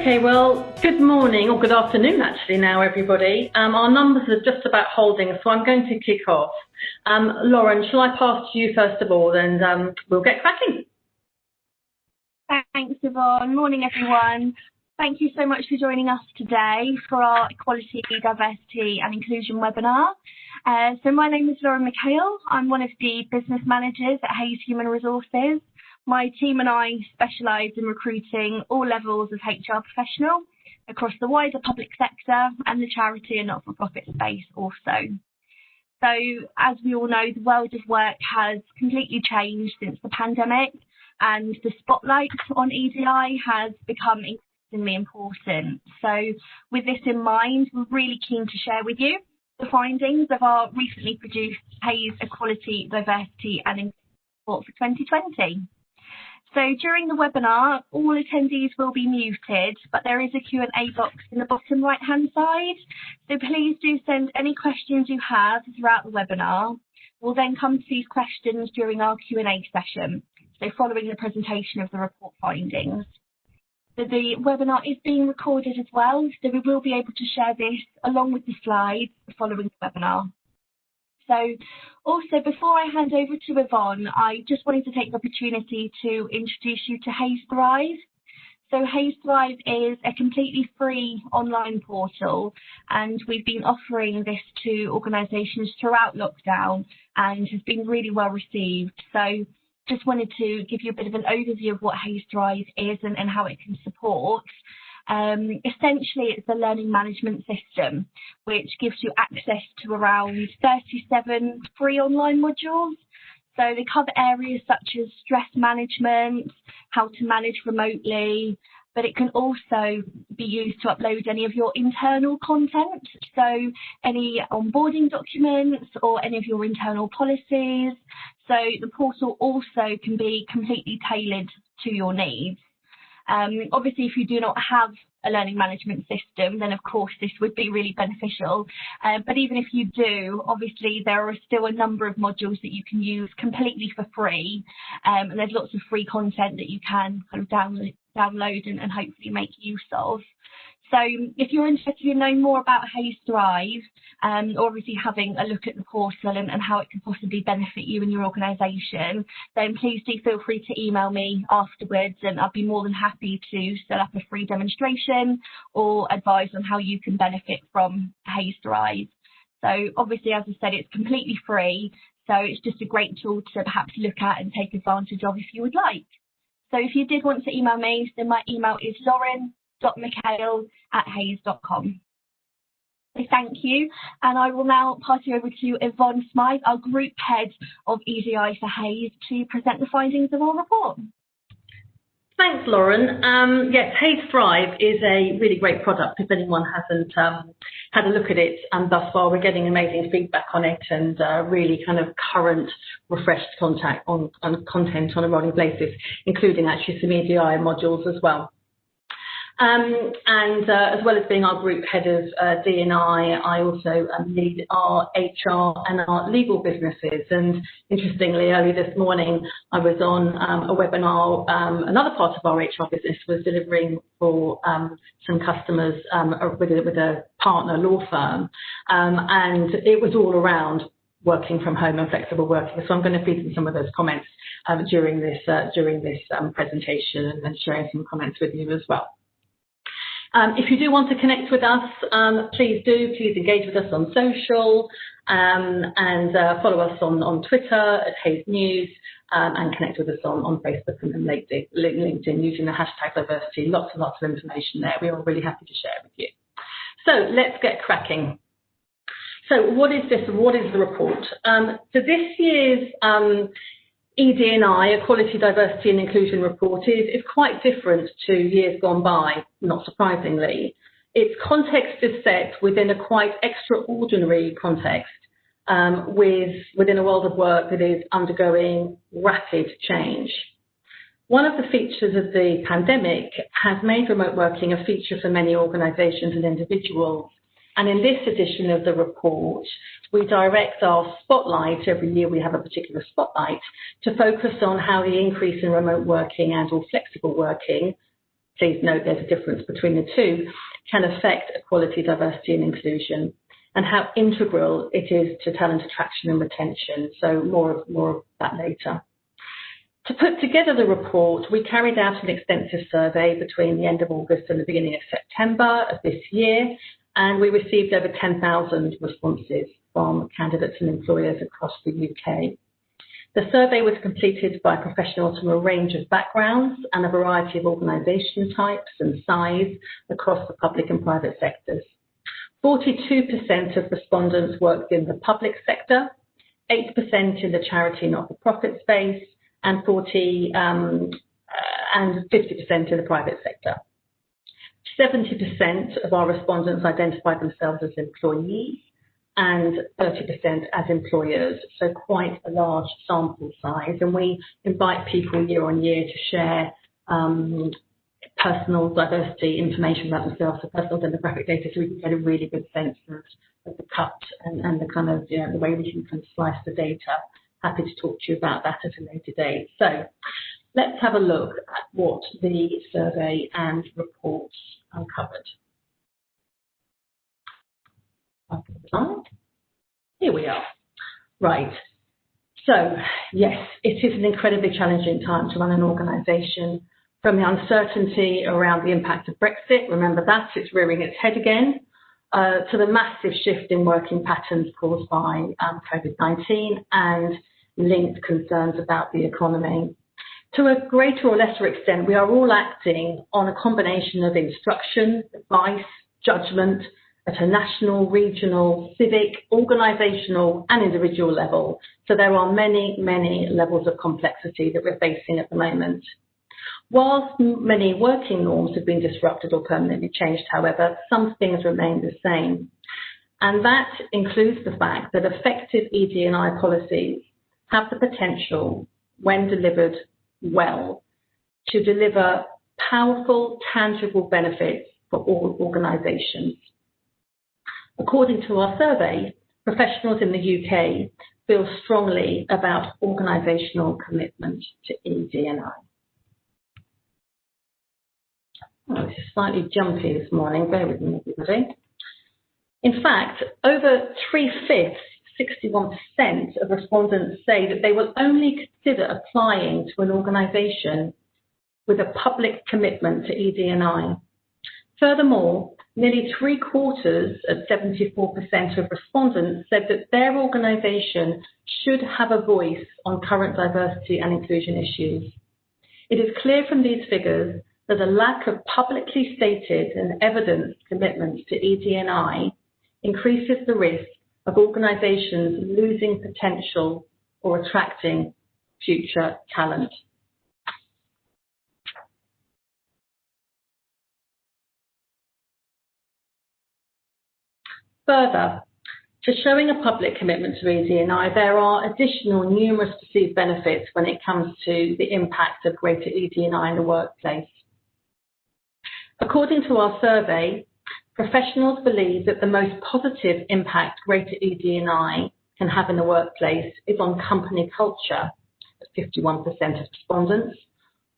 Okay, well, good morning, or good afternoon actually now, everybody. Our numbers are just about holding, so I'm going to kick off. Lauren, shall I pass to you first of all, and we'll get cracking. Thanks, Yvonne. Morning, everyone. Thank you so much for joining us today for our Equality, Diversity and Inclusion webinar. So my name is Lauren McHale. I'm one of the business managers at Hayes Human Resources. My team and I specialise in recruiting all levels of HR professional across the wider public sector and the charity and not-for-profit space also. So as we all know, the world of work has completely changed since the pandemic, and the spotlight on ED&I has become increasingly important. So with this in mind, we're really keen to share with you the findings of our recently produced Hayes Equality, Diversity and Inclusion report for 2020. So during the webinar, all attendees will be muted, but there is a Q&A box in the bottom right-hand side. So please do send any questions you have throughout the webinar. We'll then come to these questions during our Q&A session, so following the presentation of the report findings. So the webinar is being recorded as well, so we will be able to share this along with the slides following the webinar. So also, before I hand over to Yvonne, I just wanted to take the opportunity to introduce you to Hayes Thrive. So Hayes Thrive is a completely free online portal, and we've been offering this to organisations throughout lockdown and has been really well received. So just wanted to give you a bit of an overview of what Hayes Thrive is and how it can support. Essentially, it's a learning management system which gives you access to around 37 free online modules. So they cover areas such as stress management, how to manage remotely, but it can also be used to upload any of your internal content, so any onboarding documents or any of your internal policies. So the portal also can be completely tailored to your needs. Obviously, if you do not have a learning management system, then of course this would be really beneficial. But even if you do, obviously there are still a number of modules that you can use completely for free. And there's lots of free content that you can kind of download and hopefully make use of. So if you're interested in knowing more about Hayes Thrive, or obviously having a look at the portal and how it can possibly benefit you and your organisation, then please do feel free to email me afterwards, and I'll be more than happy to set up a free demonstration or advise on how you can benefit from Hayes Thrive. So obviously, as I said, it's completely free, so it's just a great tool to perhaps look at and take advantage of if you would like. So if you did want to email me, then my email is lauren.mchale@hayes.com. So thank you, and I will now pass you over to Yvonne Smythe, our Group Head of ED&I for Hayes, to present the findings of our report. Thanks, Lauren. Yes, Hayes Thrive is a really great product if anyone hasn't had a look at it, and thus far we're getting amazing feedback on it and really kind of current, refreshed content on a rolling basis, including actually some ED&I modules as well. As well as being our group head of D&I, I also lead our HR and our legal businesses. And interestingly, early this morning, I was on a webinar. Another part of our HR business was delivering for some customers with a partner law firm, and it was all around working from home and flexible working. So I'm going to feed in some of those comments during this presentation and sharing some comments with you as well. If you do want to connect with us, please do. Please engage with us on social and follow us on Twitter at Hayes News, and connect with us on Facebook and LinkedIn using the hashtag diversity. Lots and lots of information there. We are really happy to share with you. So let's get cracking. So what is this? What is the report? So this year's ED&I, Equality, Diversity and Inclusion report is quite different to years gone by, not surprisingly. Its context is set within a quite extraordinary context within a world of work that is undergoing rapid change. One of the features of the pandemic has made remote working a feature for many organisations and individuals. And in this edition of the report, we direct our spotlight, every year we have a particular spotlight, to focus on how the increase in remote working and or flexible working please note there's a difference between the two, can affect equality, diversity and inclusion, and how integral it is to talent attraction and retention. So more of that later. To put together the report, we carried out an extensive survey between the end of August and the beginning of September of this year, and we received over 10,000 responses from candidates and employers across the UK. The survey was completed by professionals from a range of backgrounds and a variety of organisation types and size across the public and private sectors. 42% of respondents worked in the public sector, 8% in the charity not-for-profit space, and 50% in the private sector. 70% of our respondents identified themselves as employees and 30% as employers, so quite a large sample size. And we invite people year on year to share personal diversity information about themselves, so personal demographic data, so we can get a really good sense of the cut and the kind of, you know, the way we can kind of slice the data. Happy to talk to you about that at a later date. So let's have a look at what the survey and reports uncovered. Here we are. Right. So, yes, it is an incredibly challenging time to run an organisation. From the uncertainty around the impact of Brexit, remember that, it's rearing its head again, to the massive shift in working patterns caused by COVID-19 and linked concerns about the economy. To a greater or lesser extent, we are all acting on a combination of instruction, advice, judgment at a national, regional, civic, organisational and individual level. So there are many, many levels of complexity that we're facing at the moment. Whilst many working norms have been disrupted or permanently changed, however, some things remain the same. And that includes the fact that effective ED&I policies have the potential, when delivered well, to deliver powerful, tangible benefits for all organisations. According to our survey, professionals in the UK feel strongly about organisational commitment to ED&I. Oh, this is slightly jumpy this morning, bear with me everybody. In fact, over 3/5, 61% of respondents say that they will only consider applying to an organisation with a public commitment to ED&I. Furthermore, nearly 3/4, at 74% of respondents, said that their organisation should have a voice on current diversity and inclusion issues. It is clear from these figures that a lack of publicly stated and evidenced commitments to ED&I increases the risk of organisations losing potential or attracting future talent. Further, to showing a public commitment to ED&I, there are additional numerous perceived benefits when it comes to the impact of greater ED&I in the workplace. According to our survey, professionals believe that the most positive impact greater ED&I can have in the workplace is on company culture, 51% of respondents.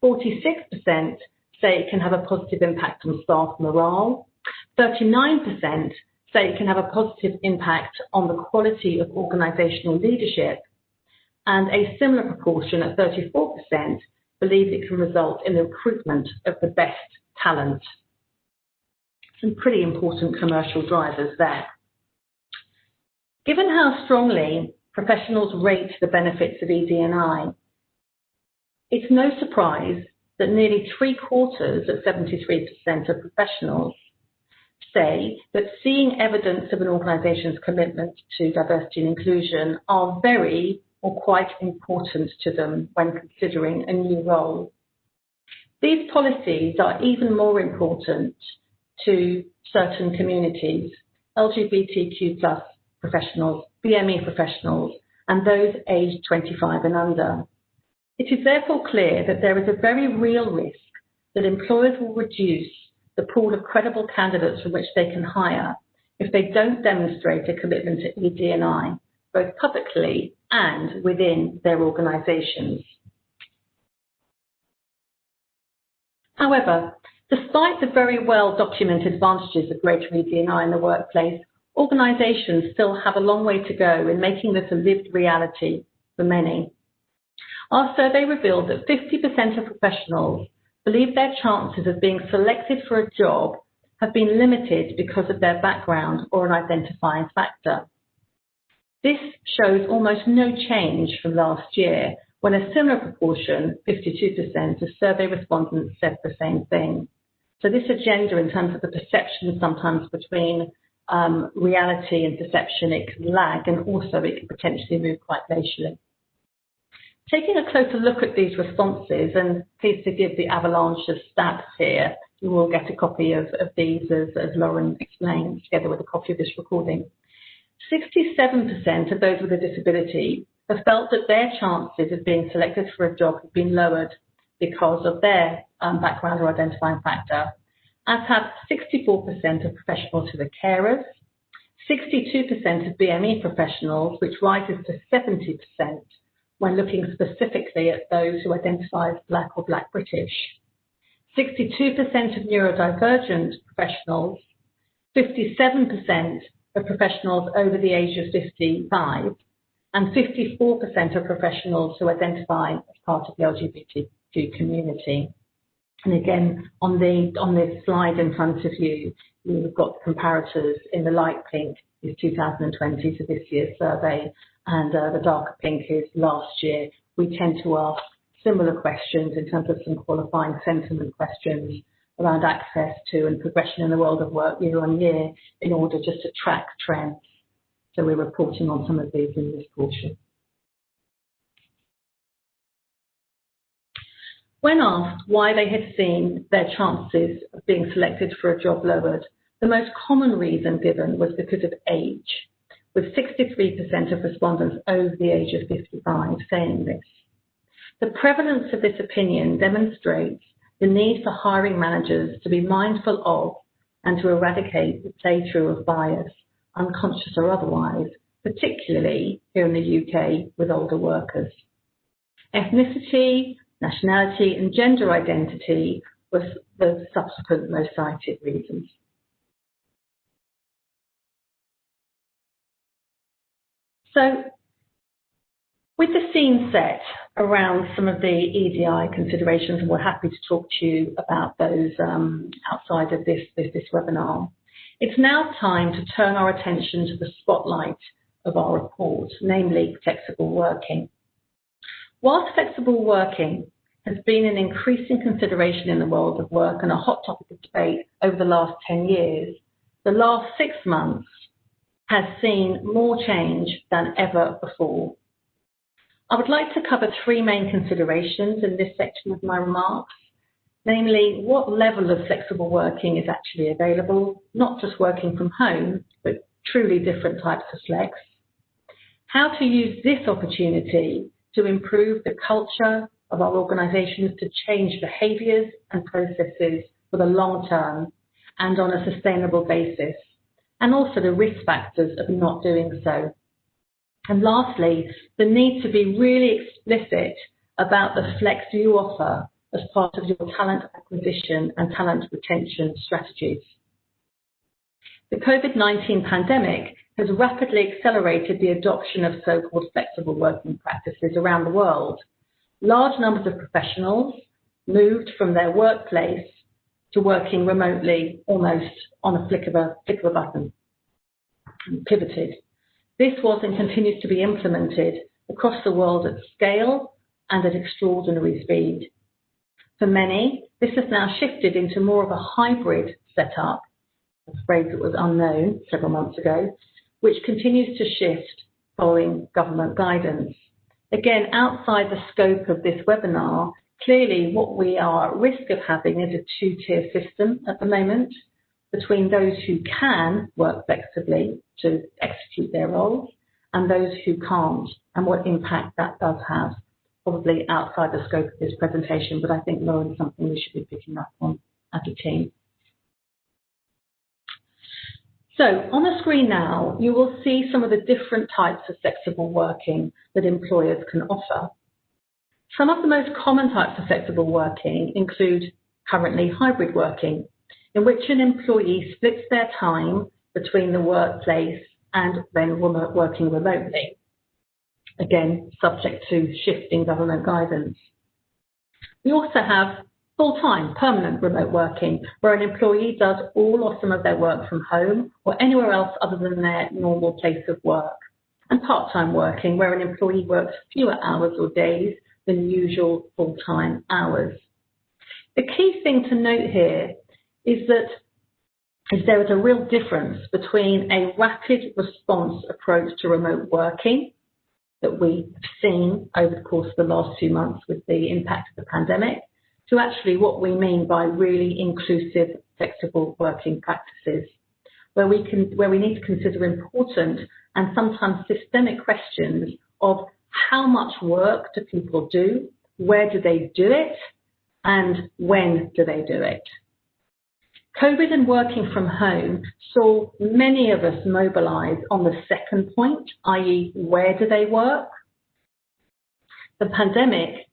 46% say it can have a positive impact on staff morale. 39% say it can have a positive impact on the quality of organisational leadership. And a similar proportion at 34% believe it can result in the recruitment of the best talent. Some pretty important commercial drivers there. Given how strongly professionals rate the benefits of ED&I, it's no surprise that nearly 3/4, at 73% of professionals, say that seeing evidence of an organisation's commitment to diversity and inclusion are very or quite important to them when considering a new role. These policies are even more important to certain communities, LGBTQ+ professionals, BME professionals, and those aged 25 and under. It is therefore clear that there is a very real risk that employers will reduce the pool of credible candidates from which they can hire if they don't demonstrate a commitment to ED&I, both publicly and within their organisations. However, Despite the very well documented advantages of greater ED&I in the workplace, organisations still have a long way to go in making this a lived reality for many. Our survey revealed that 50% of professionals believe their chances of being selected for a job have been limited because of their background or an identifying factor. This shows almost no change from last year, when a similar proportion, 52%, of survey respondents said the same thing. So this agenda, in terms of the perception sometimes between reality and perception, it can lag, and also it can potentially move quite glacially. Taking a closer look at these responses, and pleased to give the avalanche of stats here, you will get a copy of these as Lauren explained, together with a copy of this recording. 67% of those with a disability have felt that their chances of being selected for a job have been lowered because of their background or identifying factor, as have 64% of professionals who are carers, 62% of BME professionals, which rises to 70% when looking specifically at those who identify as Black or Black British, 62% of neurodivergent professionals, 57% of professionals over the age of 55, and 54% of professionals who identify as part of the LGBTQ community. And again, on this slide in front of you, you've got the comparators. In the light pink is 2020, so this year's survey, and the darker pink is last year. We tend to ask similar questions in terms of some qualifying sentiment questions around access to and progression in the world of work year on year in order just to track trends. So we're reporting on some of these in this portion. When asked why they had seen their chances of being selected for a job lowered, the most common reason given was because of age, with 63% of respondents over the age of 55 saying this. The prevalence of this opinion demonstrates the need for hiring managers to be mindful of and to eradicate the play-through of bias, unconscious or otherwise, particularly here in the UK with older workers. Ethnicity, nationality and gender identity was the subsequent most cited reasons. So, with the scene set around some of the ED&I considerations, and we're happy to talk to you about those outside of this webinar, it's now time to turn our attention to the spotlight of our report, namely flexible working. Whilst flexible working has been an increasing consideration in the world of work and a hot topic of debate over the last 10 years, the last 6 months has seen more change than ever before. I would like to cover 3 main considerations in this section of my remarks, namely what level of flexible working is actually available, not just working from home, but truly different types of flex, how to use this opportunity to improve the culture of our organisations to change behaviours and processes for the long term and on a sustainable basis, and also the risk factors of not doing so. And lastly, the need to be really explicit about the flex you offer as part of your talent acquisition and talent retention strategies. The COVID-19 pandemic has rapidly accelerated the adoption of so-called flexible working practices around the world. Large numbers of professionals moved from their workplace to working remotely almost on a flick of a button, and pivoted. This was and continues to be implemented across the world at scale and at extraordinary speed. For many, this has now shifted into more of a hybrid setup, a phrase that was unknown several months ago, which continues to shift following government guidance. Again, outside the scope of this webinar, clearly what we are at risk of having is a 2-tier system at the moment between those who can work flexibly to execute their roles and those who can't, and what impact that does have, probably outside the scope of this presentation, but I think, Lauren, something we should be picking up on as a team. So on the screen now, you will see some of the different types of flexible working that employers can offer. Some of the most common types of flexible working include currently hybrid working, in which an employee splits their time between the workplace and then working remotely. Again, subject to shifting government guidance. We also have full-time, permanent remote working, where an employee does all or some of their work from home or anywhere else other than their normal place of work. And part-time working, where an employee works fewer hours or days than usual full-time hours. The key thing to note here is that there is a real difference between a rapid response approach to remote working that we've seen over the course of the last 2 months with the impact of the pandemic, to actually what we mean by really inclusive, flexible working practices, where we need to consider important and sometimes systemic questions of how much work do people do, where do they do it, and when do they do it. COVID and working from home saw many of us mobilise on the second point, i.e. where do they work? The pandemic,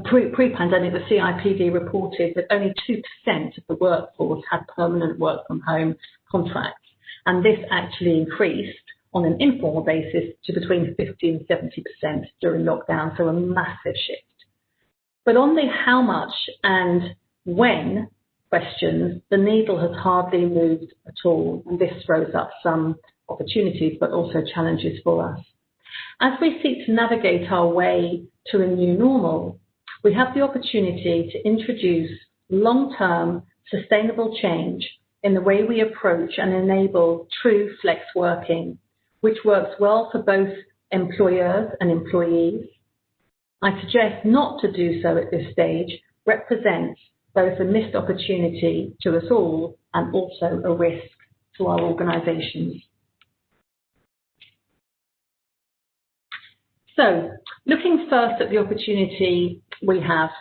pre-pandemic, the CIPD reported that only 2% of the workforce had permanent work from home contracts, and this actually increased on an informal basis to between 50 and 70% during lockdown, so a massive shift. But on the how much and when questions, the needle has hardly moved at all, and this throws up some opportunities but also challenges for us. As we seek to navigate our way to a new normal, we have the opportunity to introduce long-term sustainable change in the way we approach and enable true flex working, which works well for both employers and employees. I suggest not to do so at this stage represents both a missed opportunity to us all and also a risk to our organisations. So, looking first at the opportunity we have.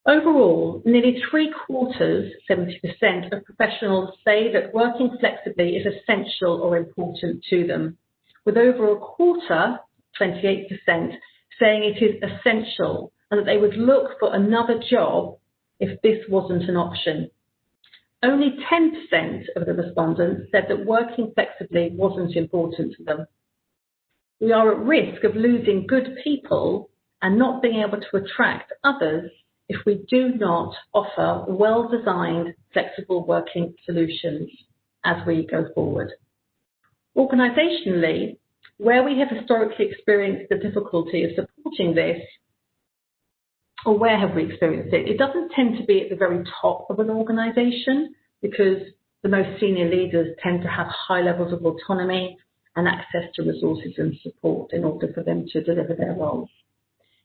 Overall, nearly 3/4, 70% of professionals say that working flexibly is essential or important to them, with over a quarter, 28%, saying it is essential and that they would look for another job if this wasn't an option. Only 10% of the respondents said that working flexibly wasn't important to them. We are at risk of losing good people and not being able to attract others if we do not offer well-designed, flexible working solutions as we go forward. Organisationally, where we have historically experienced the difficulty of supporting this, or where have we experienced it? It doesn't tend to be at the very top of an organisation because the most senior leaders tend to have high levels of autonomy and access to resources and support in order for them to deliver their roles.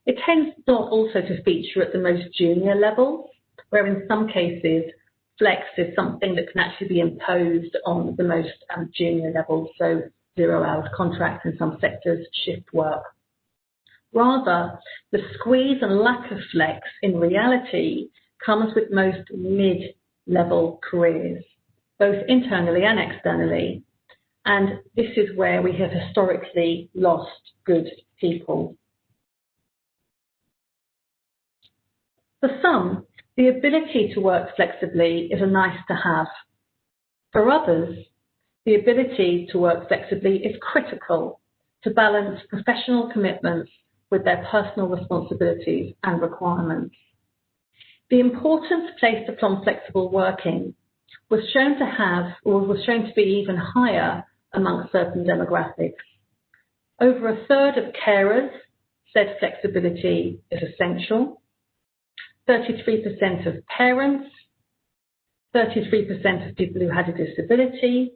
It tends not also to feature at the most junior levels, where in some cases flex is something that can actually be imposed on the most junior levels, so 0-hour contracts in some sectors, shift work. Rather, the squeeze and lack of flex in reality comes with most mid-level careers, both internally and externally, and this is where we have historically lost good people. For some, the ability to work flexibly is a nice to have. For others, the ability to work flexibly is critical to balance professional commitments with their personal responsibilities and requirements. The importance placed upon flexible working was shown to be even higher amongst certain demographics. Over a third of carers said flexibility is essential, 33% of parents, 33% of people who had a disability,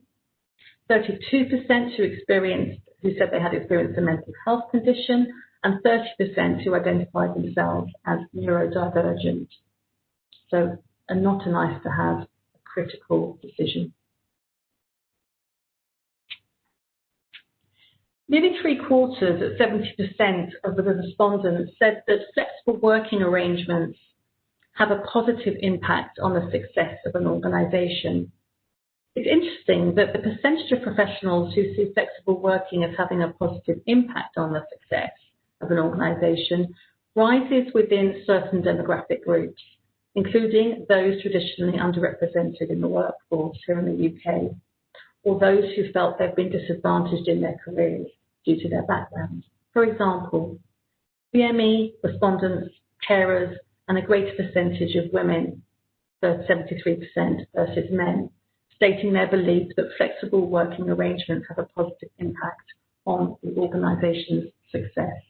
32% who said they had experienced a mental health condition, and 30% who identified themselves as neurodivergent. So, not a nice to have, a critical decision. Nearly 3/4, 70% of the respondents said that flexible working arrangements have a positive impact on the success of an organisation. It's interesting that the percentage of professionals who see flexible working as having a positive impact on the success of an organisation rises within certain demographic groups, including those traditionally underrepresented in the workforce here in the UK, or those who felt they've been disadvantaged in their careers due to their background. For example, BME respondents, carers, and a greater percentage of women, 73% versus men, stating their belief that flexible working arrangements have a positive impact on the organisation's success.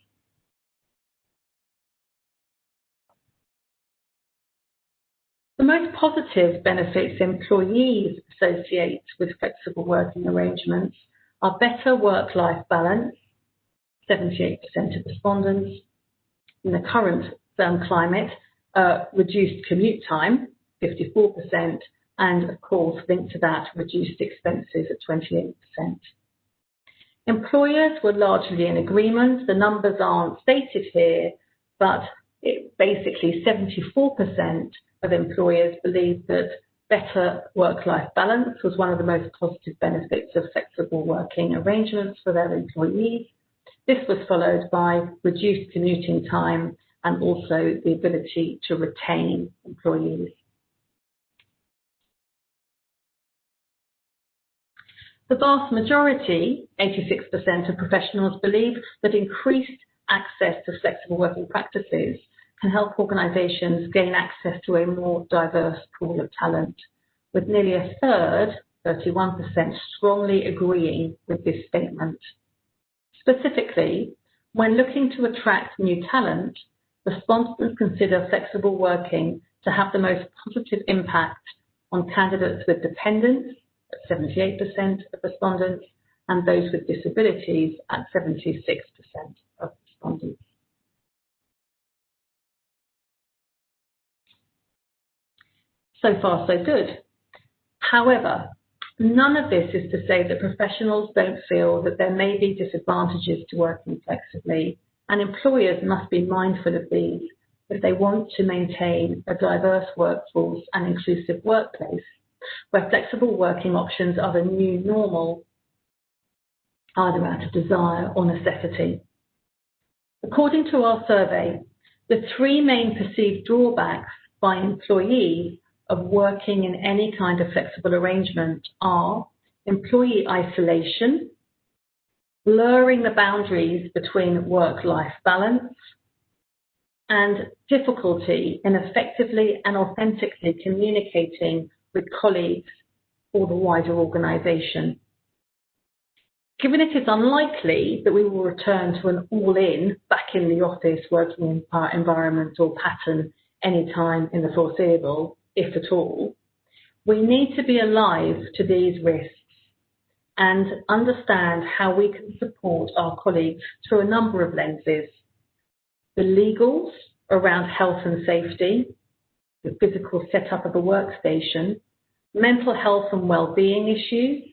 The most positive benefits employees associate with flexible working arrangements are better work-life balance, 78% of respondents. In the current climate, reduced commute time, 54%, and of course, linked to that, reduced expenses at 28%. Employers were largely in agreement. The numbers aren't stated here, but basically 74% of employers believed that better work-life balance was one of the most positive benefits of flexible working arrangements for their employees. This was followed by reduced commuting time and also the ability to retain employees. The vast majority, 86% of professionals, believe that increased access to flexible working practices can help organisations gain access to a more diverse pool of talent, with nearly a third, 31%, strongly agreeing with this statement. Specifically, when looking to attract new talent, respondents consider flexible working to have the most positive impact on candidates with dependents, at 78% of respondents, and those with disabilities at 76% of respondents. So far, so good. However, none of this is to say that professionals don't feel that there may be disadvantages to working flexibly, and employers must be mindful of these if they want to maintain a diverse workforce and inclusive workplace, where flexible working options are the new normal, either out of desire or necessity. According to our survey, the three main perceived drawbacks by employees of working in any kind of flexible arrangement are employee isolation, blurring the boundaries between work-life balance, and difficulty in effectively and authentically communicating with colleagues or the wider organisation. Given it is unlikely that we will return to an all-in, back in the office working environment or pattern anytime in the foreseeable, if at all, we need to be alive to these risks and understand how we can support our colleagues through a number of lenses. The legals around health and safety, the physical setup of a workstation, mental health and well-being issues,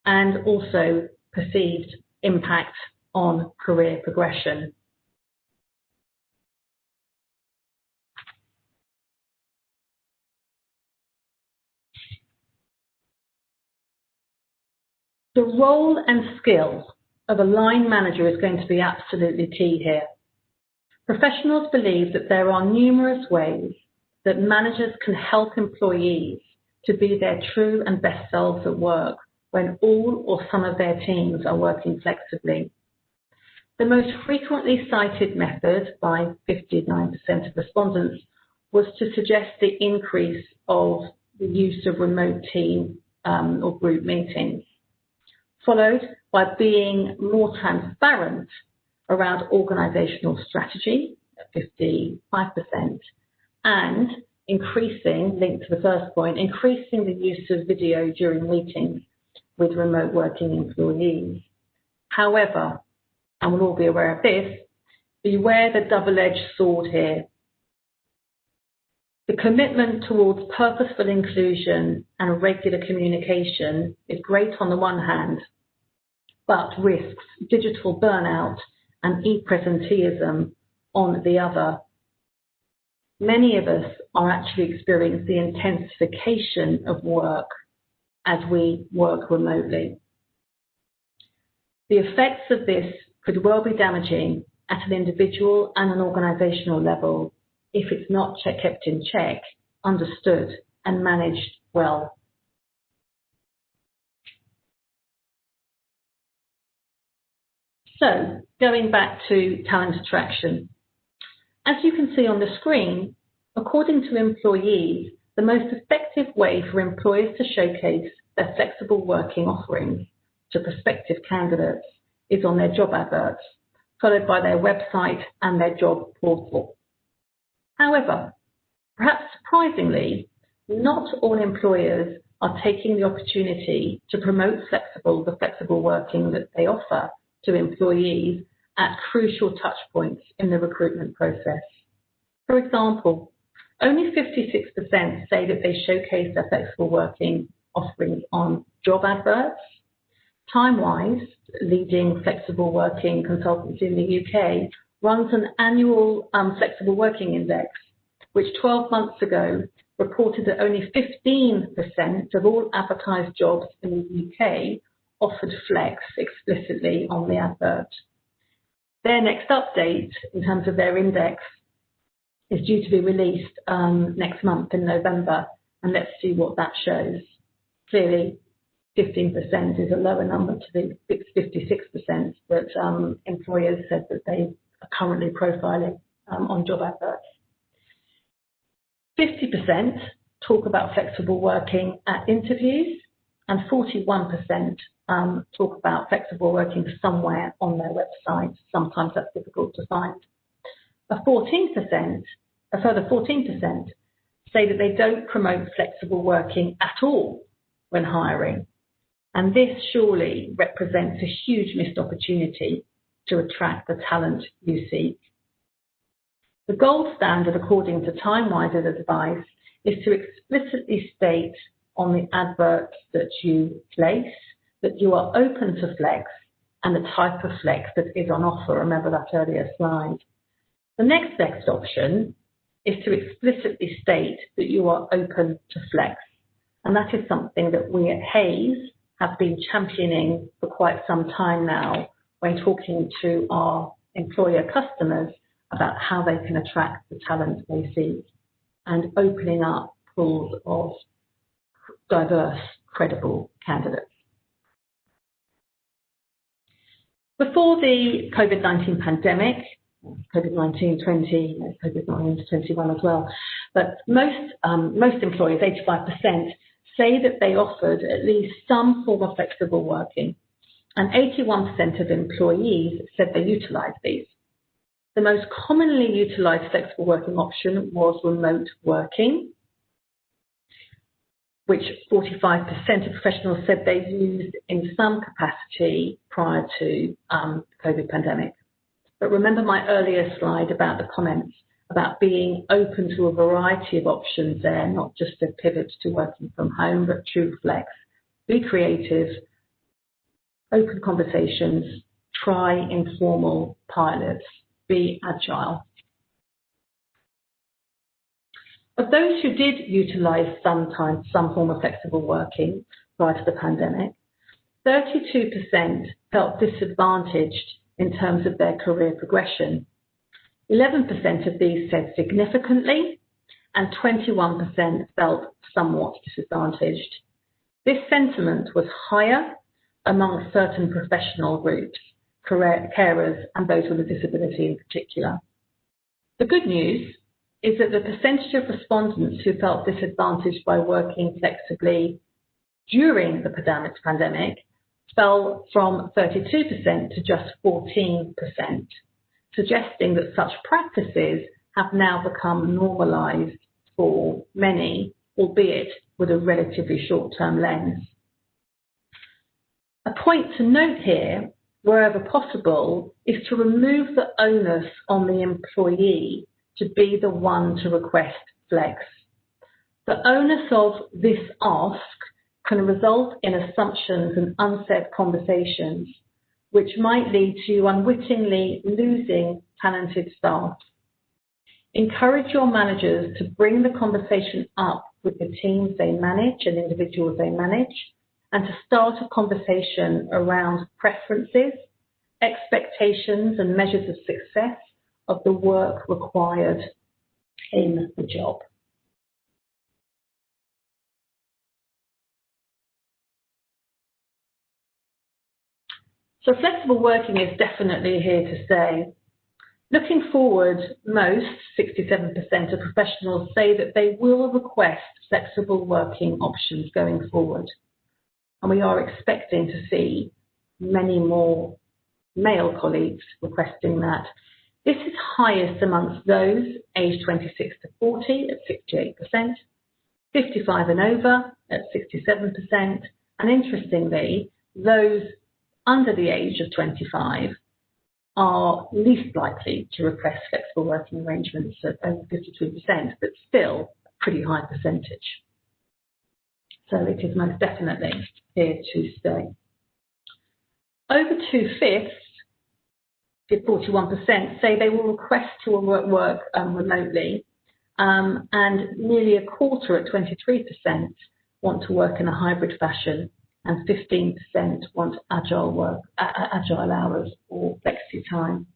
and also perceived impact on career progression. The role and skill of a line manager is going to be absolutely key here. Professionals believe that there are numerous ways that managers can help employees to be their true and best selves at work when all or some of their teams are working flexibly. The most frequently cited method by 59% of respondents was to suggest the increase of the use of remote team or group meetings, followed by being more transparent around organisational strategy at 55%, and increasing, linked to the first point, increasing the use of video during meetings with remote working employees. However, and we'll all be aware of this, beware the double-edged sword here. The commitment towards purposeful inclusion and regular communication is great on the one hand, but risks digital burnout and e-presenteeism on the other. Many of us are actually experiencing the intensification of work as we work remotely. The effects of this could well be damaging at an individual and an organisational level if it's not kept in check, understood and managed well. So, going back to talent attraction. As you can see on the screen, according to employees, the most effective way for employers to showcase their flexible working offerings to prospective candidates is on their job adverts, followed by their website and their job portal. However, perhaps surprisingly, not all employers are taking the opportunity to promote the flexible working that they offer to employees at crucial touch points in the recruitment process. For example, only 56% say that they showcase their flexible working offerings on job adverts. TimeWise, leading flexible working consultancy in the UK, runs an annual flexible working index, which 12 months ago reported that only 15% of all advertised jobs in the UK offered flex explicitly on the advert. Their next update in terms of their index is due to be released next month in November, and let's see what that shows. Clearly, 15% is a lower number to the 56% that employers said that they are currently profiling on job adverts. 50% talk about flexible working at interviews, and 41% talk about flexible working somewhere on their website. Sometimes that's difficult to find. A further 14% say that they don't promote flexible working at all when hiring. And this surely represents a huge missed opportunity to attract the talent you seek. The gold standard, according to TimeWise's advice, is to explicitly state on the adverts that you place that you are open to flex and the type of flex that is on offer. Remember that earlier slide. The next best option is to explicitly state that you are open to flex. And that is something that we at Hays have been championing for quite some time now when talking to our employer customers about how they can attract the talent they seek and opening up pools of diverse, credible candidates. Before the COVID-19 pandemic, COVID-19 20, COVID-19 21 as well, but most employers, 85%, say that they offered at least some form of flexible working, and 81% of employees said they utilised these. The most commonly utilised flexible working option was remote working, which 45% of professionals said they used in some capacity prior to COVID pandemic. But remember my earlier slide about the comments about being open to a variety of options there, not just a pivot to working from home, but true flex. Be creative, open conversations, try informal pilots, be agile. Of those who did utilise some form of flexible working prior to the pandemic, 32% felt disadvantaged in terms of their career progression. 11% of these said significantly, and 21% felt somewhat disadvantaged. This sentiment was higher among certain professional groups, carers and those with a disability in particular. The good news is that the percentage of respondents who felt disadvantaged by working flexibly during the pandemic fell from 32% to just 14%, suggesting that such practices have now become normalised for many, albeit with a relatively short-term lens. A point to note here, wherever possible, is to remove the onus on the employee to be the one to request flex. The onus of this ask can result in assumptions and unsaid conversations, which might lead to you unwittingly losing talented staff. Encourage your managers to bring the conversation up with the teams they manage and individuals they manage, and to start a conversation around preferences, expectations and measures of success of the work required in the job. So flexible working is definitely here to stay. Looking forward, most, 67% of professionals say that they will request flexible working options going forward. And we are expecting to see many more male colleagues requesting that. This is highest amongst those aged 26 to 40 at 68%, 55 and over at 67%, and interestingly, those under the age of 25 are least likely to request flexible working arrangements at over 52%, but still a pretty high percentage. So it is most definitely here to stay. Over 2/5, 41%, say they will request to work remotely, and nearly a quarter at 23% want to work in a hybrid fashion, and 15% want agile hours or flexi time.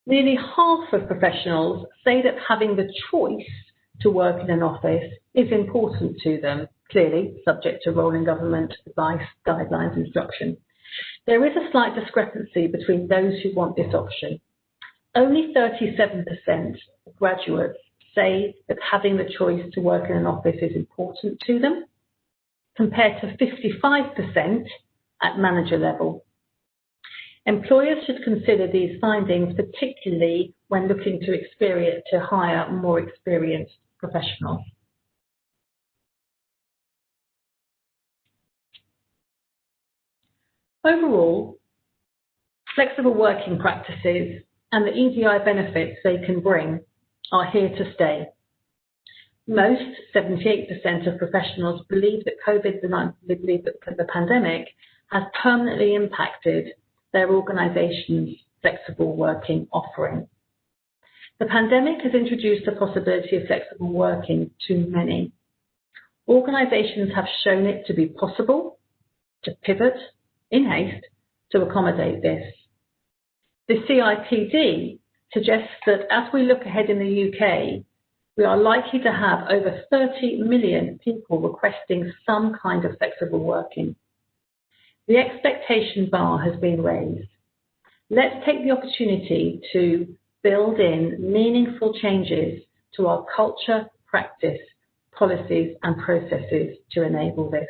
Nearly half of professionals say that having the choice to work in an office is important to them, clearly subject to rolling government advice, guidelines, instruction. There is a slight discrepancy between those who want this option. Only 37% of graduates say that having the choice to work in an office is important to them, compared to 55% at manager level. Employers should consider these findings, particularly when looking to hire more experienced professionals. Overall, flexible working practices and the ED&I benefits they can bring are here to stay. Most, 78% of professionals believe that the pandemic has permanently impacted their organisation's flexible working offering. The pandemic has introduced the possibility of flexible working to many. Organisations have shown it to be possible to pivot in haste to accommodate this. The CIPD suggests that as we look ahead in the UK, we are likely to have over 30 million people requesting some kind of flexible working. The expectation bar has been raised. Let's take the opportunity to build in meaningful changes to our culture, practice, policies and processes to enable this.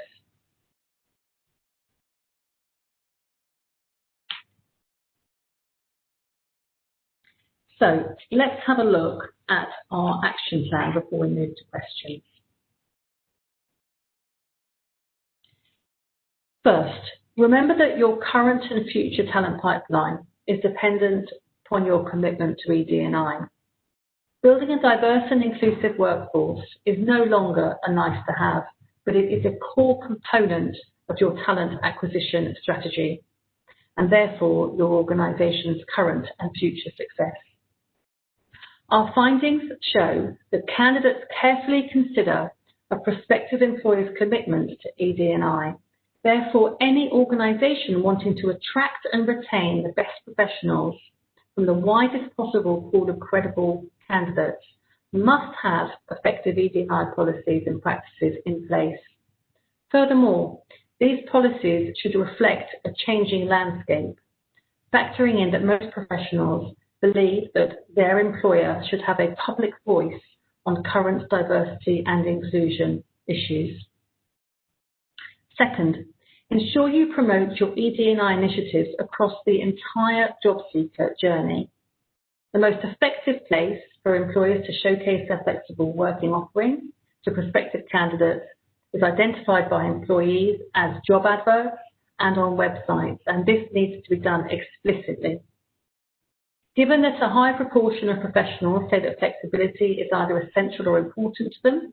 So let's have a look at our action plan before we move to questions. First, remember that your current and future talent pipeline is dependent upon your commitment to ED&I. Building a diverse and inclusive workforce is no longer a nice to have, but it is a core component of your talent acquisition strategy, and therefore your organisation's current and future success. Our findings show that candidates carefully consider a prospective employer's commitment to ED&I. Therefore, any organisation wanting to attract and retain the best professionals from the widest possible pool of credible candidates must have effective ED&I policies and practices in place. Furthermore, these policies should reflect a changing landscape, factoring in that most professionals believe that their employer should have a public voice on current diversity and inclusion issues. Second, ensure you promote your ED&I initiatives across the entire job seeker journey. The most effective place for employers to showcase their flexible working offering to prospective candidates is identified by employees as job adverts and on websites, and this needs to be done explicitly. Given that a high proportion of professionals say that flexibility is either essential or important to them,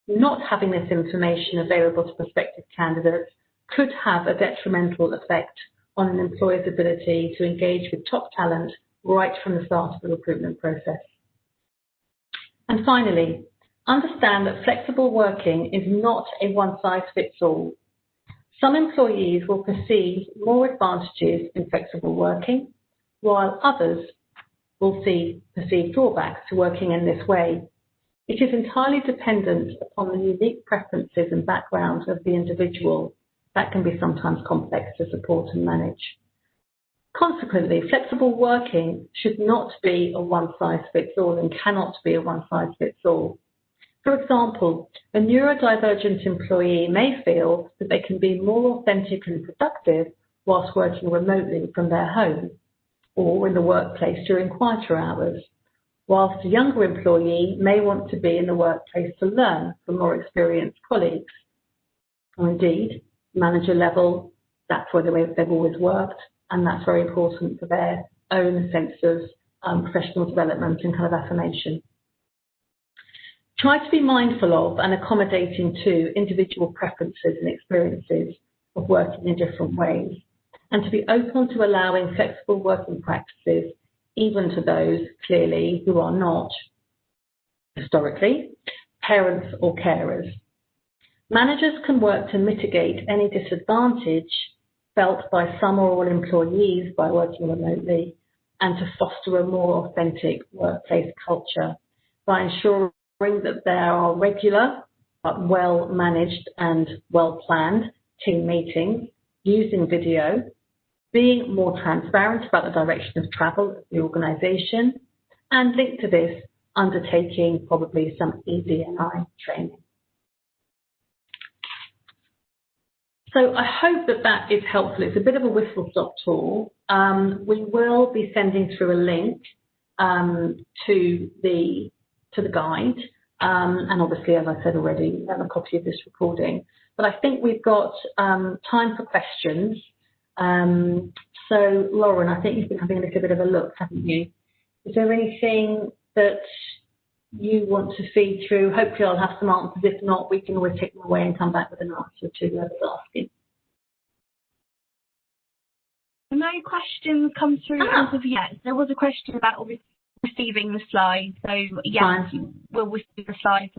not having this information available to prospective candidates could have a detrimental effect on an employer's ability to engage with top talent right from the start of the recruitment process. And finally, understand that flexible working is not a one-size-fits-all. Some employees will perceive more advantages in flexible working while others will see perceived drawbacks to working in this way. It is entirely dependent upon the unique preferences and backgrounds of the individual that can be sometimes complex to support and manage. Consequently, flexible working should not be a one-size-fits-all and cannot be a one-size-fits-all. For example, a neurodivergent employee may feel that they can be more authentic and productive whilst working remotely from their home or in the workplace during quieter hours, whilst a younger employee may want to be in the workplace to learn from more experienced colleagues. Or indeed, manager level, that's where they've always worked, and that's very important for their own sense of professional development and kind of affirmation. Try to be mindful of and accommodating to individual preferences and experiences of working in different ways, and to be open to allowing flexible working practices even to those, clearly, who are not, historically, parents or carers. Managers can work to mitigate any disadvantage felt by some or all employees by working remotely and to foster a more authentic workplace culture by ensuring that there are regular but well-managed and well-planned team meetings using video, being more transparent about the direction of travel of the organisation, and linked to this, undertaking probably some ED&I training. So I hope that that is helpful. It's a bit of a whistle-stop tour. We will be sending through a link to the guide, and obviously, as I said already, a copy of this recording. But I think we've got time for questions. So, Lauren, I think you've been having a little bit of a look, haven't you? Is there anything that you want to feed through? Hopefully I'll have some answers. If not, we can always take them away and come back with an answer to whoever's asking. No questions come through as of yet. There was a question about receiving the slides. So, yes, we'll receive the slides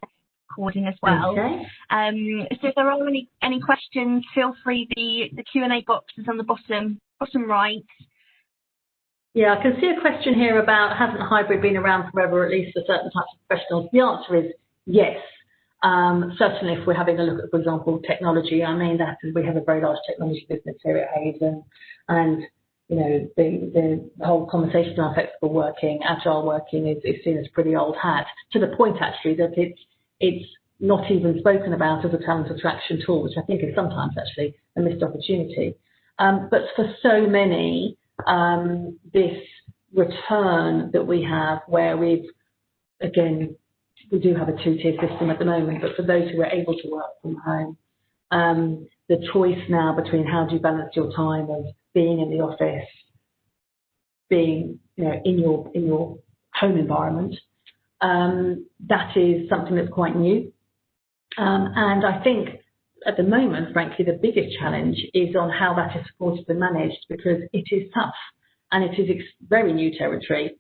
recording as well. Okay. So if there are any questions, feel free. The Q&A box is on the bottom right. Yeah, I can see a question here about, hasn't hybrid been around forever, at least for certain types of professionals? The answer is yes. Certainly if we're having a look at, for example, technology, I mean, we have a very large technology business here at Hayes, and you know, the whole conversation around flexible working, agile working is seen as pretty old hat, to the point actually that it's not even spoken about as a talent attraction tool, which I think is sometimes actually a missed opportunity. But for so many, this return that we have, where we do have a two-tier system at the moment, but for those who are able to work from home, the choice now between how do you balance your time of being in the office, being in your home environment, that is something that's quite new. And I think at the moment, frankly, the biggest challenge is on how that is supported and managed, because it is tough and it is very new territory,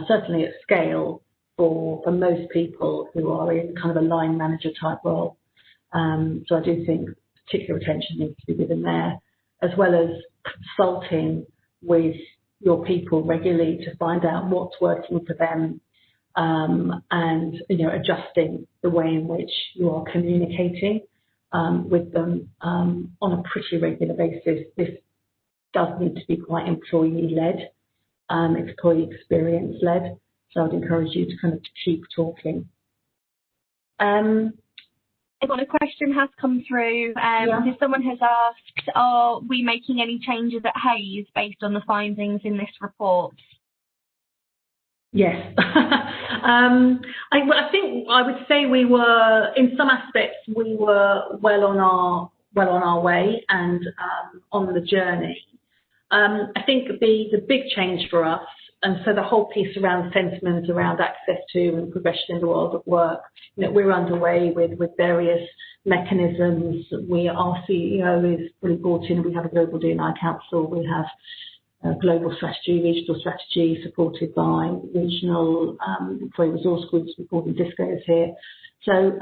certainly at scale for most people who are in kind of a line manager type role. So I do think particular attention needs to be given there, as well as consulting with your people regularly to find out what's working for them, and adjusting the way in which you are communicating with them on a pretty regular basis. This does need to be quite employee-led, employee experience-led. So I'd encourage you to kind of keep talking. A question has come through. Someone has asked, are we making any changes at Hayes based on the findings in this report? Yes. I think I would say we were, in some aspects, we were well on our way and on the journey. I think the big change for us, and so the whole piece around sentiment, around access to and progression in the world of work, we're underway with various mechanisms. Our CEO is fully brought in. We have a global D&I council. We have global strategy, regional strategy, supported by regional employee resource groups. We call them DISCOs here. So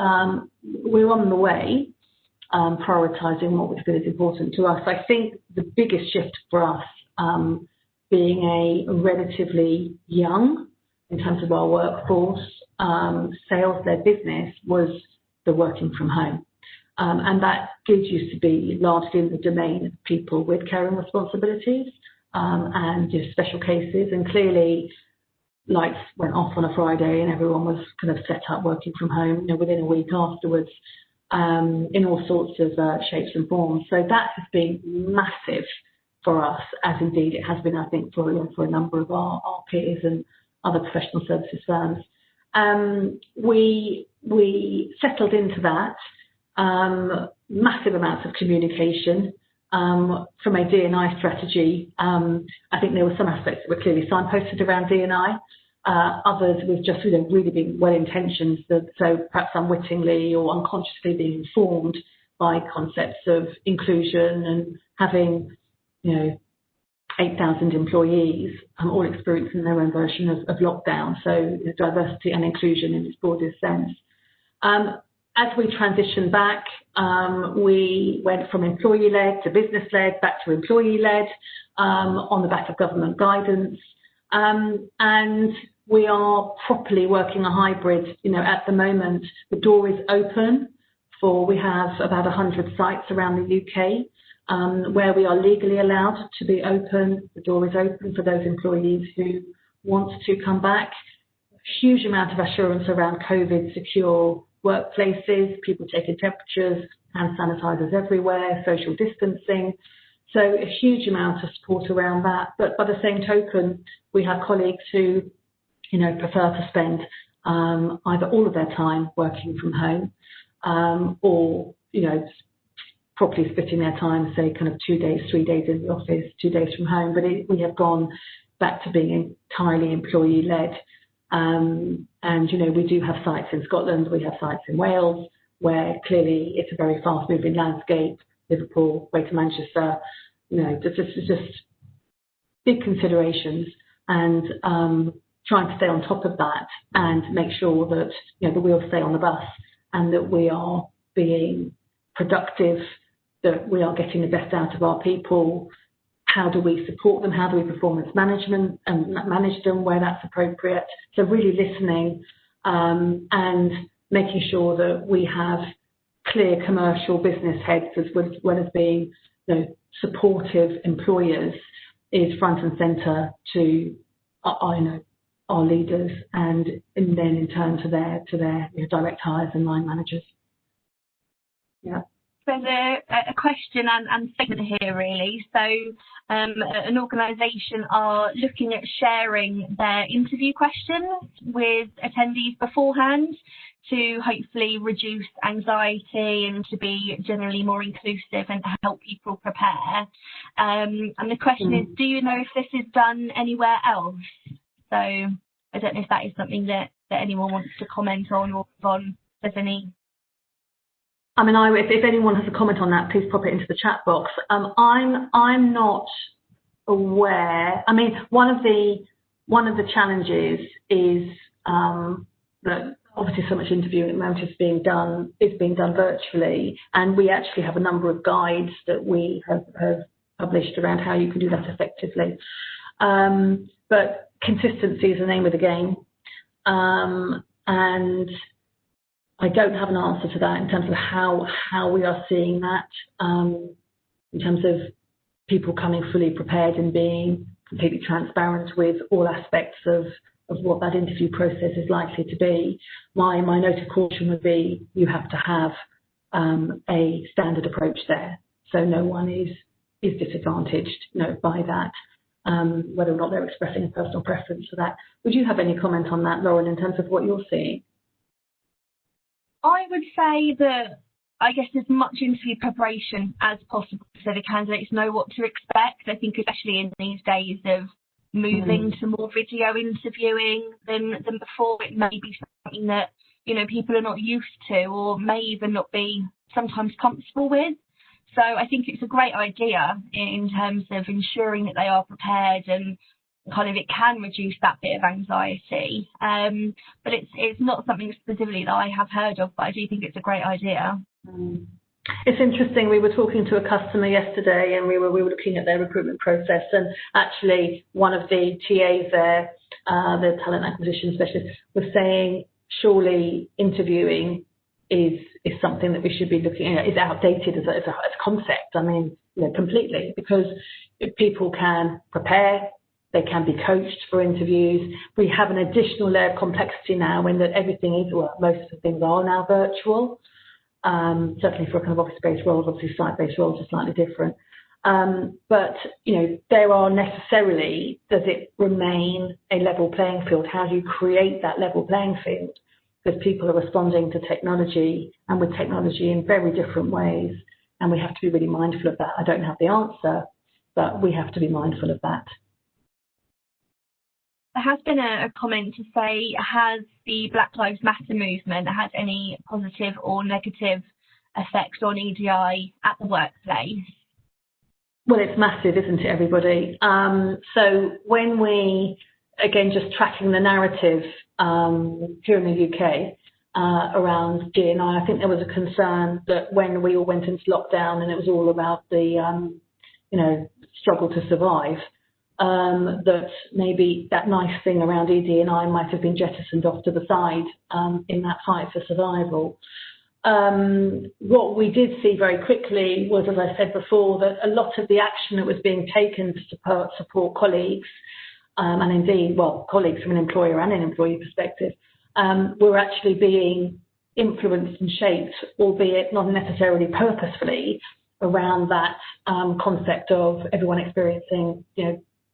we're on the way, prioritising what we feel is important to us. I think the biggest shift for us being a relatively young, in terms of our workforce, sales-led business, was the working from home. And that did used to be largely in the domain of people with caring responsibilities and just special cases. And clearly, lights went off on a Friday and everyone was kind of set up working from home, within a week afterwards, in all sorts of shapes and forms. So that has been massive for us, as indeed it has been, I think, for a number of our peers and other professional services firms. We settled into that, massive amounts of communication. From a D&I strategy, I think there were some aspects that were clearly signposted around D&I. Others with just really being well-intentioned, so perhaps unwittingly or unconsciously being informed by concepts of inclusion and having 8,000 employees all experiencing their own version of lockdown, so diversity and inclusion in its broadest sense. As we transitioned back, we went from employee-led to business-led, back to employee-led, on the back of government guidance. And we are properly working a hybrid. At the moment, the door is open we have about 100 sites around the UK where we are legally allowed to be open. The door is open for those employees who want to come back. Huge amount of assurance around COVID secure workplaces, people taking temperatures, hand sanitizers everywhere, social distancing. So a huge amount of support around that. But by the same token, we have colleagues who, prefer to spend either all of their time working from home or, properly splitting their time, say kind of 2 days, 3 days in the office, 2 days from home. But we have gone back to being entirely employee-led. And, we do have sites in Scotland, we have sites in Wales, where clearly it's a very fast-moving landscape. Liverpool, way to Manchester, just big considerations, and trying to stay on top of that and make sure that the wheels stay on the bus and that we are being productive, that we are getting the best out of our people. How do we support them? How do we performance management and manage them where that's appropriate? So really listening and making sure that we have clear commercial business heads as well as being supportive employers is front and centre to our leaders and then in turn to their direct hires and line managers. Yeah. There's a question and statement here really. So an organisation are looking at sharing their interview questions with attendees beforehand to hopefully reduce anxiety and to be generally more inclusive and to help people prepare. And the question is, do you know if this is done anywhere else? So I don't know if that is something that anyone wants to comment on or on. If there's any. I mean, if anyone has a comment on that, please pop it into the chat box. I'm not aware. I mean, one of the challenges is that obviously so much interviewing at the moment is being done virtually, and we actually have a number of guides that we have published around how you can do that effectively. But consistency is the name of the game, and I don't have an answer to that in terms of how we are seeing that, in terms of people coming fully prepared and being completely transparent with all aspects of what that interview process is likely to be. My note of caution would be you have to have a standard approach there, so no one is disadvantaged by that, whether or not they're expressing a personal preference for that. Would you have any comment on that, Lauren, in terms of what you're seeing? I would say that I guess as much interview preparation as possible so the candidates know what to expect. I think especially in these days of moving to more video interviewing than before, it may be something that people are not used to or may even not be sometimes comfortable with. So I think it's a great idea in terms of ensuring that they are prepared and kind of it can reduce that bit of anxiety. But it's not something specifically that I have heard of, but I do think it's a great idea. It's interesting. We were talking to a customer yesterday, and we were looking at their recruitment process, and actually one of the TAs there, the talent acquisition specialist, was saying surely interviewing is something that we should be looking at, is outdated as a concept. I mean, completely, because people can prepare, they can be coached for interviews. We have an additional layer of complexity now in that everything is, well, most of the things are now virtual. Certainly for a kind of office-based roles, obviously site-based roles are slightly different. But, there are necessarily, does it remain a level playing field? How do you create that level playing field? Because people are responding to technology, and with technology in very different ways, and we have to be really mindful of that. I don't have the answer, but we have to be mindful of that. There has been a comment to say, has the Black Lives Matter movement had any positive or negative effects on ED&I at the workplace? Well, it's massive, isn't it, everybody? So when we, again, just tracking the narrative here in the UK around D&I think there was a concern that when we all went into lockdown and it was all about the, struggle to survive, that maybe that nice thing around ED&I might have been jettisoned off to the side in that fight for survival. What we did see very quickly was, as I said before, that a lot of the action that was being taken to support colleagues, and indeed, well, colleagues from an employer and an employee perspective, were actually being influenced and shaped, albeit not necessarily purposefully, around that concept of everyone experiencing,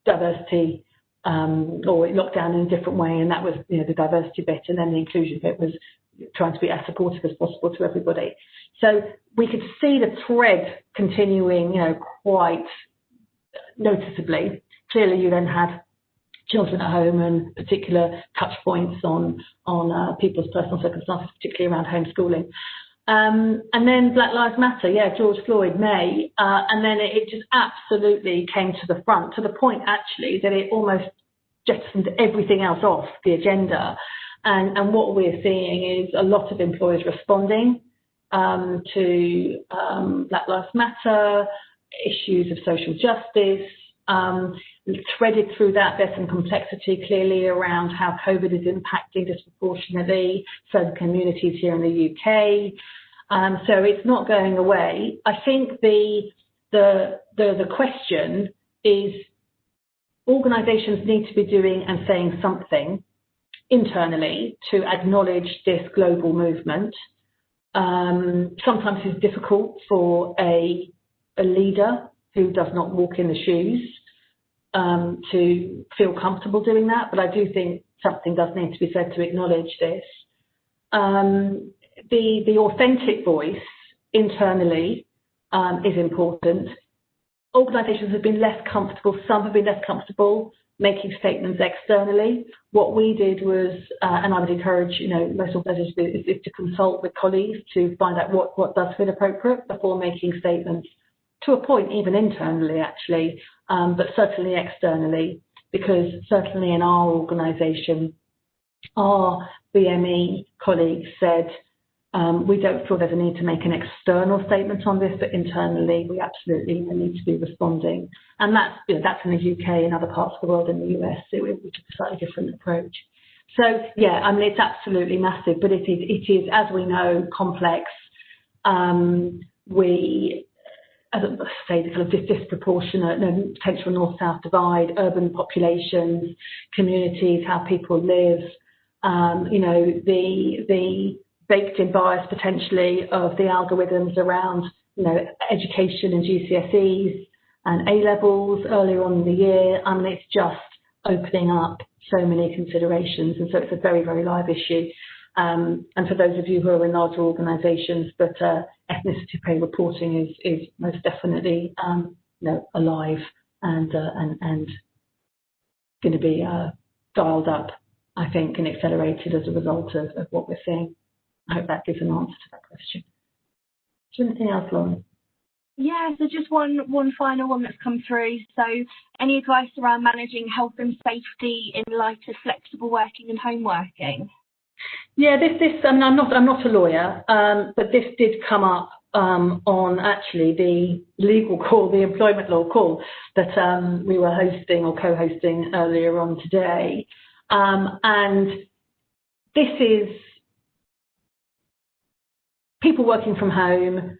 diversity or lockdown in a different way, and that was the diversity bit, and then the inclusion bit was trying to be as supportive as possible to everybody. So we could see the thread continuing, quite noticeably. Clearly, you then had children at home and particular touch points on people's personal circumstances, particularly around homeschooling. And then Black Lives Matter, George Floyd, May, and then it just absolutely came to the front, to the point actually that it almost jettisoned everything else off the agenda. And what we're seeing is a lot of employers responding to Black Lives Matter, issues of social justice. Threaded through that, there's some complexity clearly around how COVID is impacting disproportionately certain communities here in the UK. So it's not going away. I think the question is organisations need to be doing and saying something internally to acknowledge this global movement. Sometimes it's difficult for a leader who does not walk in the shoes to feel comfortable doing that, but I do think something does need to be said to acknowledge this. The authentic voice internally is important. Organisations have been less comfortable, some have been less comfortable making statements externally. What we did was, and I would encourage most organisations is to consult with colleagues to find out what does feel appropriate before making statements, to a point even internally actually, but certainly externally, because certainly in our organisation, our BME colleagues said, we don't feel there's a need to make an external statement on this, but internally we absolutely need to be responding. And that's in the UK and other parts of the world. In the US, we took a slightly different approach. So it's absolutely massive, but it is, as we know, complex. As I say, the kind of disproportionate potential north-south divide, urban populations, communities, how people live, the baked-in bias potentially of the algorithms around, education and GCSEs and A-levels earlier on in the year. It's just opening up so many considerations, and so it's a very, very live issue. And for those of you who are in larger organisations, but ethnicity pay reporting is most definitely alive and going to be dialed up, I think, and accelerated as a result of what we're seeing. I hope that gives an answer to that question. Is there anything else, Lauren? Yeah, so just one final one that's come through. So any advice around managing health and safety in light of flexible working and home working? Yeah, this I'm not a lawyer, but this did come up on actually the legal call, the employment law call that we were hosting or co-hosting earlier on today. And this is people working from home,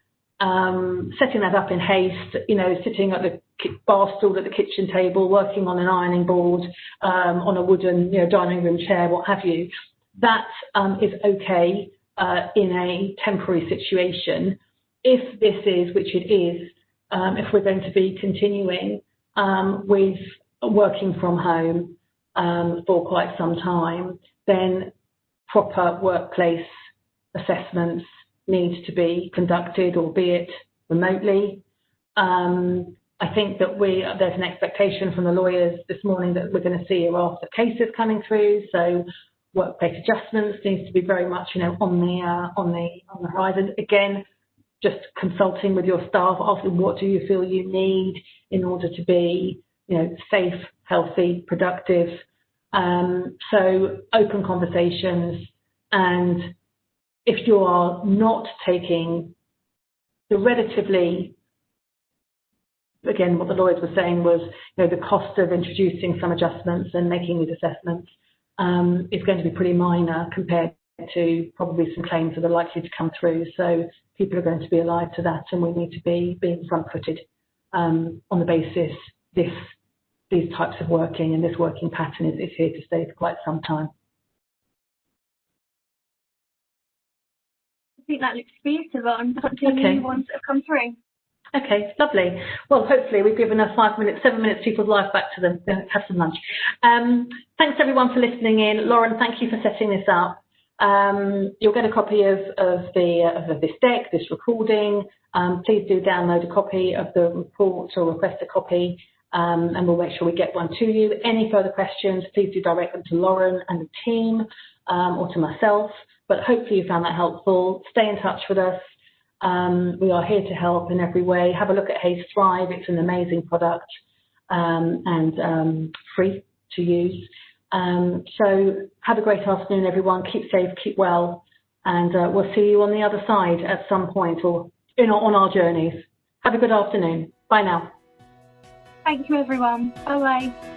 setting that up in haste, sitting at the bar stool at the kitchen table, working on an ironing board, on a wooden dining room chair, what have you. That is okay in a temporary situation. If this is, which it is, if we're going to be continuing with working from home for quite some time, then proper workplace assessments need to be conducted, albeit remotely. I think that there's an expectation from the lawyers this morning that we're going to see a raft of cases coming through. So workplace adjustments needs to be very much, on the horizon. Again, just consulting with your staff, asking what do you feel you need in order to be, safe, healthy, productive. So open conversations, and if you are not taking the relatively, again, what the lawyers were saying was, the cost of introducing some adjustments and making these assessments is going to be pretty minor compared to probably some claims that are likely to come through. So people are going to be alive to that, and we need to be being front-footed on the basis these types of working and this working pattern is here to stay for quite some time. I think that looks to be it, Yvonne. Continue ones that have come through. Okay, lovely. Well, hopefully we've given us 5 minutes, 7 minutes people's life back to them. Have some lunch. Thanks everyone for listening in. Lauren, thank you for setting this up. You'll get a copy of this deck, this recording. Please do download a copy of the report or request a copy, and we'll make sure we get one to you. Any further questions, please do direct them to Lauren and the team or to myself. But hopefully you found that helpful. Stay in touch with us. We are here to help in every way. Have a look at Hays Thrive. It's an amazing product and free to use. So have a great afternoon, everyone. Keep safe, keep well, and we'll see you on the other side at some point or on our journeys. Have a good afternoon. Bye now. Thank you, everyone. Bye-bye.